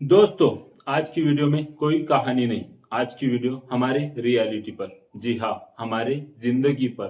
दोस्तों, आज की वीडियो में कोई कहानी नहीं। आज की वीडियो हमारे रियलिटी पर, जी हाँ, हमारे जिंदगी पर।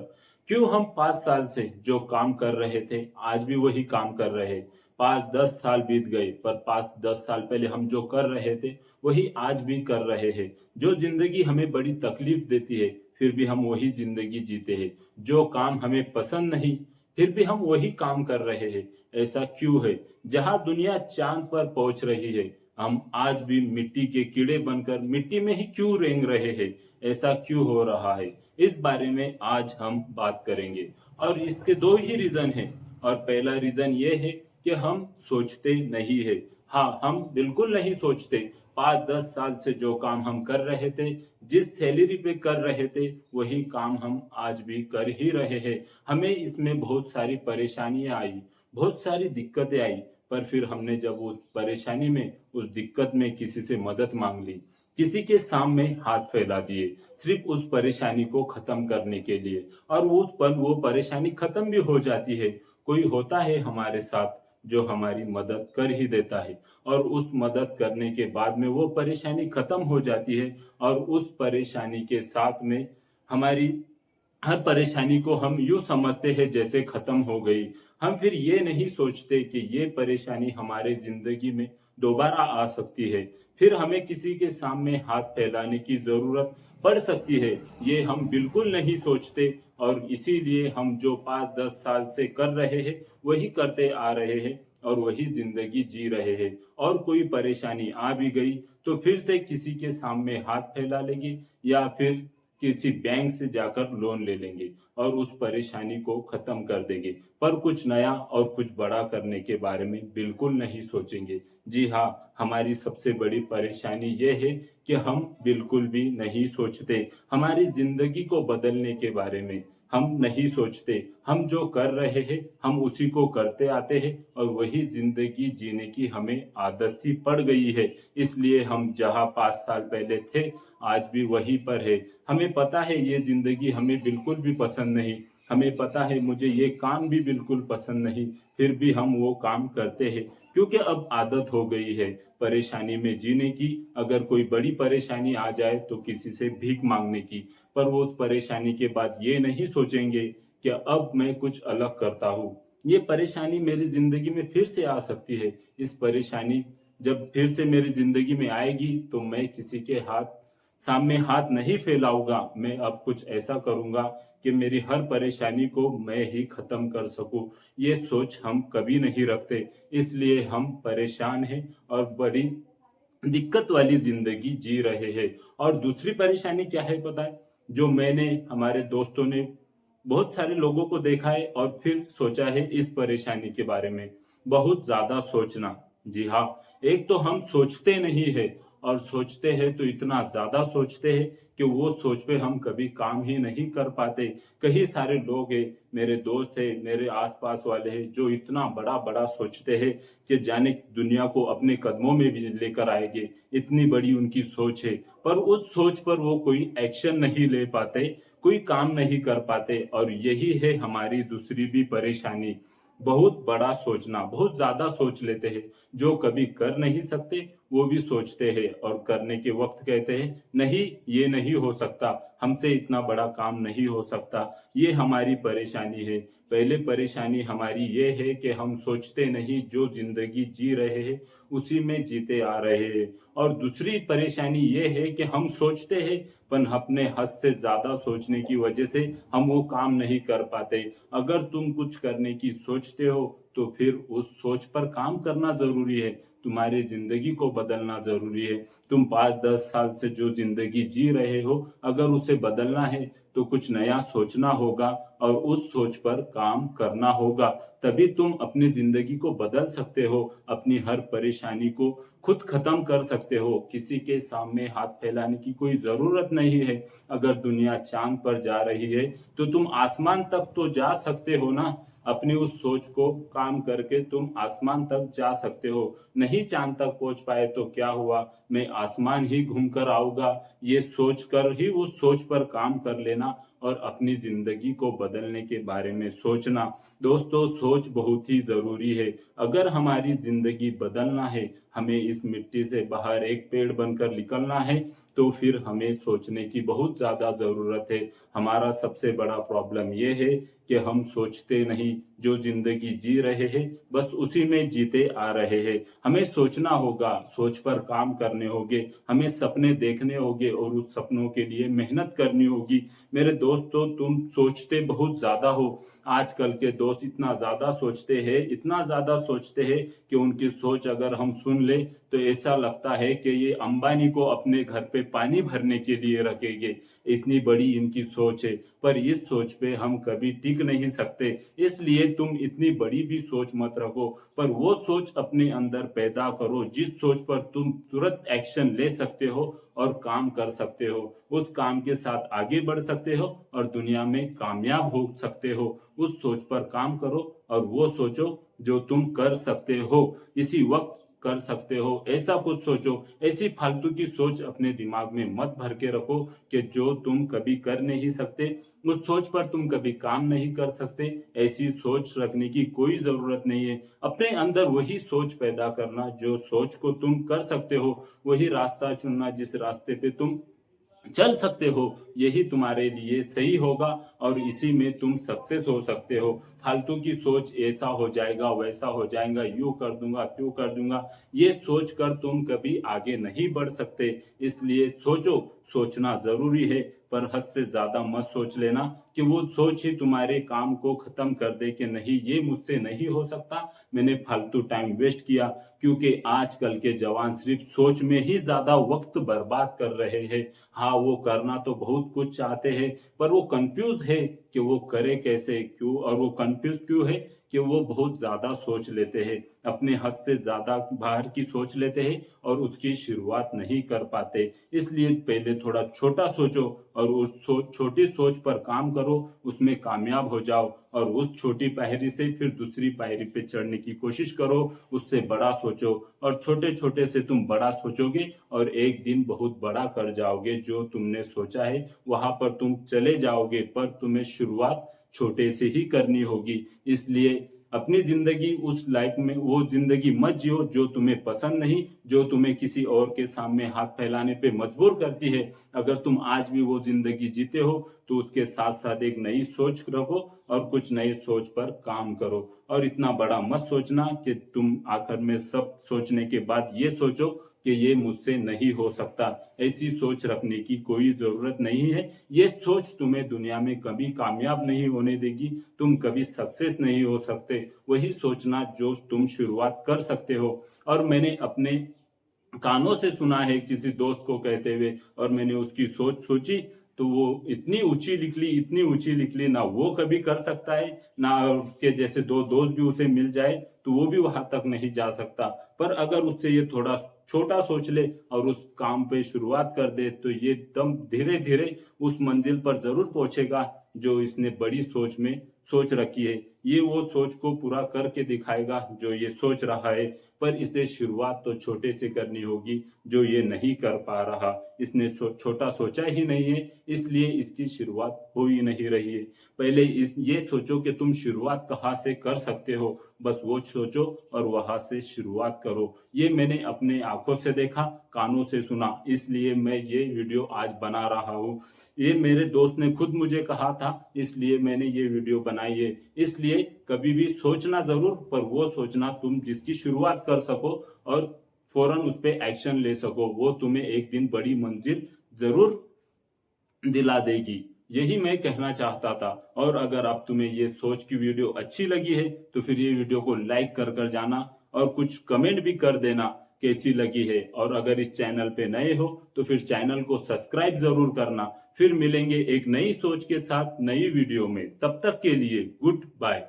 क्यों हम 5 साल से जो काम कर रहे थे आज भी वही काम कर रहे। 5-10 साल बीत गए पर 5-10 साल पहले हम जो कर रहे थे वही आज भी कर रहे हैं। जो जिंदगी हमें बड़ी तकलीफ देती है फिर भी हम वही जिंदगी जीते हैं। जो काम हमें पसंद नहीं फिर भी हम वही काम कर रहे हैं। ऐसा क्यों है? जहाँ दुनिया चांद पर पहुंच रही है हम आज भी मिट्टी के कीड़े बनकर मिट्टी में ही क्यों रेंग रहे हैं? ऐसा क्यों हो रहा है? इस बारे में आज हम बात करेंगे। और इसके दो ही रीजन हैं। और पहला रीजन ये है कि हम सोचते नहीं है। हाँ, हम बिल्कुल नहीं सोचते। 5-10 साल से जो काम हम कर रहे थे, जिस सैलरी पे कर रहे थे वही काम हम आज भी कर ही रहे हैं। हमें इसमें बहुत सारी परेशानियां आई, बहुत सारी दिक्कतें आई, पर फिर हमने जब उस परेशानी में, उस दिक्कत में किसी से मदद मांग ली, किसी के सामने हाथ फैला दिए सिर्फ उस परेशानी को खत्म करने के लिए, और उस पल वो परेशानी खत्म भी हो जाती है। कोई होता है हमारे साथ जो हमारी मदद कर ही देता है, और उस मदद करने के बाद में वो परेशानी खत्म हो जाती है। और उस परेशानी के साथ में हमारी हर परेशानी को हम यूँ समझते हैं जैसे खत्म हो गई। हम फिर ये नहीं सोचते कि ये परेशानी हमारे ज़िंदगी में दोबारा आ सकती है। फिर हमें किसी के सामने हाथ फैलाने की ज़रूरत पड़ सकती है। ये हम बिल्कुल नहीं सोचते, और इसीलिए हम जो 5-10 साल से कर रहे हैं, वही करते आ रहे हैं और वही ज़िंदगी जी रहे हैं। और कोई परेशानी आ भी गई तो फिर से किसी के सामने हाथ फैला लेंगे, या फिर किसी बैंक से जाकर लोन ले लेंगे और उस परेशानी को खत्म कर देंगे, पर कुछ नया और कुछ बड़ा करने के बारे में बिल्कुल नहीं सोचेंगे। जी हाँ, हमारी सबसे बड़ी परेशानी ये है कि हम बिल्कुल भी नहीं सोचते हमारी जिंदगी को बदलने के बारे में। हम नहीं सोचते, हम जो कर रहे हैं हम उसी को करते आते हैं, और वही जिंदगी जीने की हमें आदत सी पड़ गई है। इसलिए हम जहाँ 5 साल पहले थे आज भी वहीं पर है। हमें पता है ये ज़िंदगी हमें बिल्कुल भी पसंद नहीं, हमें पता है मुझे ये काम भी बिल्कुल पसंद नहीं, फिर भी हम वो काम करते हैं क्योंकि अब आदत हो गई है परेशानी में जीने की। अगर कोई बड़ी परेशानी आ जाए तो किसी से भीख माँगने की, पर वो उस परेशानी के बाद ये नहीं सोचेंगे कि अब मैं कुछ अलग करता हूँ। ये परेशानी मेरी ज़िंदगी में फिर से आ सकती है। इस परेशानी जब फिर से मेरी ज़िंदगी में आएगी तो मैं किसी के सामने हाथ नहीं फैलाऊँगा। मैं अब कुछ ऐसा करूँगा कि मेरी हर परेशानी को मैं ही ख़त्म कर सकूँ। ये सोच हम कभी नहीं रखते, इसलिए हम परेशान हैं और बड़ी दिक्कत वाली ज़िंदगी जी रहे हैं। और दूसरी परेशानी क्या है पता है? जो मैंने, हमारे दोस्तों ने, बहुत सारे लोगों को देखा है और फिर सोचा है इस परेशानी के बारे में। बहुत ज़्यादा सोचना। जी हाँ, एक तो हम सोचते नहीं है, और सोचते हैं तो इतना ज़्यादा सोचते हैं कि वो सोच पे हम कभी काम ही नहीं कर पाते। कई सारे लोग हैं, मेरे दोस्त हैं, मेरे आस-पास वाले हैं जो इतना बड़ा-बड़ा सोचते हैं कि जाने दुनिया को अपने कदमों में भी लेकर आएँगे। इतनी बड़ी उनकी सोच है, पर उस सोच पर वो कोई एक्शन नहीं ले पाते, कोई काम नहीं कर पाते, और यही है हमारी दूसरी भी परेशानी। बहुत बड़ा सोचना, बहुत ज़्यादा सोच लेते हैं। जो कभी कर नहीं सकते वो भी सोचते हैं, और करने के वक़्त कहते हैं नहीं, ये नहीं हो सकता, हमसे इतना बड़ा काम नहीं हो सकता। ये हमारी परेशानी है। पहले परेशानी हमारी ये है कि हम सोचते नहीं, जो ज़िंदगी जी रहे हैं उसी में जीते आ रहे हैं। और दूसरी परेशानी ये है कि हम सोचते हैं, पर अपने हद से ज़्यादा सोचने की वजह से हम वो काम नहीं कर पाते। अगर तुम कुछ करने की सोचते हो तो फिर उस सोच पर काम करना ज़रूरी है। तुम्हारी ज़िंदगी को बदलना ज़रूरी है। तुम 5-10 साल से जो ज़िंदगी जी रहे हो, अगर उसे बदलना है तो कुछ नया सोचना होगा और उस सोच पर काम करना होगा। तभी तुम अपनी ज़िंदगी को बदल सकते हो, अपनी हर परेशानी को खुद ख़त्म कर सकते हो। किसी के सामने हाथ फैलाने की कोई ज़रूरत नहीं है। अगर दुनिया चाँद पर जा रही है तो तुम आसमान तक तो जा सकते हो ना। अपनी उस सोच को काम करके तुम आसमान तक जा सकते हो। नहीं चाँद तक पहुँच पाए तो क्या हुआ, मैं आसमान ही घूम कर आऊँगा। ये सोच कर ही उस सोच पर काम कर लेना, और अपनी जिंदगी को बदलने के बारे में सोचना। दोस्तों, सोच बहुत ही जरूरी है। अगर हमारी जिंदगी बदलना है, हमें इस मिट्टी से बाहर एक पेड़ बनकर निकलना है, तो फिर हमें सोचने की बहुत ज्यादा जरूरत है। हमारा सबसे बड़ा प्रॉब्लम यह है कि हम सोचते नहीं, जो जिंदगी जी रहे हैं बस उसी में जीते आ रहे हैं। हमें सोचना होगा, सोच पर काम करने होंगे, हमें सपने देखने होंगे और उस सपनों के लिए मेहनत करनी होगी। मेरे दोस्तों, तुम सोचते बहुत ज्यादा हो। आजकल के दोस्त इतना ज्यादा सोचते हैं, इतना ज्यादा सोचते हैं कि उनकी सोच अगर हम सुन ले तो ऐसा लगता है कि ये अंबानी को अपने घर पे पानी भरने के लिए रखेंगे। इतनी बड़ी इनकी सोच है, पर इस सोच पे हम कभी टिक नहीं सकते। इसलिए तुम इतनी बड़ी भी सोच मत रखो, पर वो सोच अपने अंदर पैदा करो जिस सोच पर तुम तुरंत एक्शन ले सकते हो और काम कर सकते हो। उस काम के साथ आगे बढ़ सकते हो और दुनिया में कामयाब हो सकते हो। उस सोच पर काम करो और वो सोचो जो तुम कर सकते हो, इसी वक्त कर सकते हो। ऐसा कुछ सोचो, ऐसी फालतू की सोच अपने दिमाग में मत भर के रखो कि जो तुम कभी कर नहीं सकते, उस सोच पर तुम कभी काम नहीं कर सकते। ऐसी सोच रखने की कोई जरूरत नहीं है। अपने अंदर वही सोच पैदा करना जो सोच को तुम कर सकते हो, वही रास्ता चुनना जिस रास्ते पे तुम चल सकते हो। यही तुम्हारे लिए सही होगा और इसी में तुम सक्सेस हो सकते हो। फालतू की सोच, ऐसा हो जाएगा, वैसा हो जाएगा, यूं कर दूंगा, त्यों कर दूंगा, ये सोच कर तुम कभी आगे नहीं बढ़ सकते। इसलिए सोचो, सोचना जरूरी है, पर हद से ज्यादा मत सोच लेना कि वो सोच ही तुम्हारे काम को खत्म कर दे कि नहीं ये मुझसे नहीं हो सकता, मैंने फालतू टाइम वेस्ट किया। क्योंकि आजकल के जवान सिर्फ सोच में ही ज्यादा वक्त बर्बाद कर रहे हैं। हाँ, वो करना तो बहुत कुछ चाहते हैं, पर वो कंफ्यूज है कि वो करे कैसे, क्यों, और वो कंफ्यूज क्यों है कि वो बहुत ज्यादा सोच लेते हैं, अपने हद से ज्यादा बाहर की सोच लेते हैं और उसकी शुरुआत नहीं कर पाते। इसलिए पहले थोड़ा छोटा सोचो और उस छोटी सोच पर काम करो, उसमें कामयाब हो जाओ और उस छोटी पायरी से फिर दूसरी पायरी पे चढ़ने की कोशिश करो। उससे बड़ा सोचो और छोटे छोटे से तुम बड़ा सोचोगे और एक दिन बहुत बड़ा कर जाओगे। जो तुमने सोचा है वहां पर तुम चले जाओगे, पर तुम्हें शुरुआत छोटे से ही करनी होगी। इसलिए अपनी जिंदगी, उस लाइफ में वो जिंदगी मत जियो जो तुम्हें पसंद नहीं, जो तुम्हें किसी और के सामने हाथ फैलाने पे मजबूर करती है। अगर तुम आज भी वो जिंदगी जीते हो तो उसके साथ साथ एक नई सोच रखो और कुछ नई सोच पर काम करो। और इतना बड़ा मत सोचना कि तुम आखिर में सब सोचने के बाद ये सोचो कि ये मुझसे नहीं हो सकता। ऐसी सोच रखने की कोई जरूरत नहीं है। ये सोच तुम्हें दुनिया में कभी कामयाब नहीं होने देगी, तुम कभी सक्सेस नहीं हो सकते। वही सोचना जो तुम शुरुआत कर सकते हो। और मैंने अपने कानों से सुना है किसी दोस्त को कहते हुए, और मैंने उसकी सोच सोची तो वो इतनी ऊंची निकली, इतनी ऊंची निकली, ना वो कभी कर सकता है, ना उसके जैसे दो दोस्त भी उसे मिल जाए तो वो भी वहां तक नहीं जा सकता। पर अगर उससे ये थोड़ा छोटा सोच ले और उस काम पे शुरुआत कर दे तो ये दम धीरे धीरे उस मंजिल पर जरूर पहुंचेगा जो इसने बड़ी सोच में सोच रखी है। ये वो सोच को पूरा करके दिखाएगा जो ये सोच रहा है, पर इसे शुरुआत तो छोटे से करनी होगी जो ये नहीं कर पा रहा। इसने छोटा सोचा ही नहीं है, इसलिए इसकी शुरुआत हो ही नहीं रही है। पहले ये सोचो कि तुम शुरुआत कहाँ से कर सकते हो, बस वो सोचो और वहां से शुरुआत करो। ये मैंने अपने आंखों से देखा, कानों से सुना, इसलिए मैं ये वीडियो आज बना रहा हूँ। ये मेरे दोस्त ने खुद मुझे कहा था, इसलिए मैंने ये वीडियो बनाई है। इसलिए कभी भी सोचना जरूर, पर वो सोचना तुम जिसकी शुरुआत कर सको और फौरन उस पे एक्शन ले सको, वो तुम्हें एक दिन बड़ी मंजिल जरूर दिला देगी। यही मैं कहना चाहता था। और अगर आप तुम्हें ये सोच की वीडियो अच्छी लगी है तो फिर ये वीडियो को लाइक कर कर जाना और कुछ कमेंट भी कर देना कैसी लगी है। और अगर इस चैनल पे नए हो तो फिर चैनल को सब्सक्राइब जरूर करना। फिर मिलेंगे एक नई सोच के साथ नई वीडियो में, तब तक के लिए गुड बाय।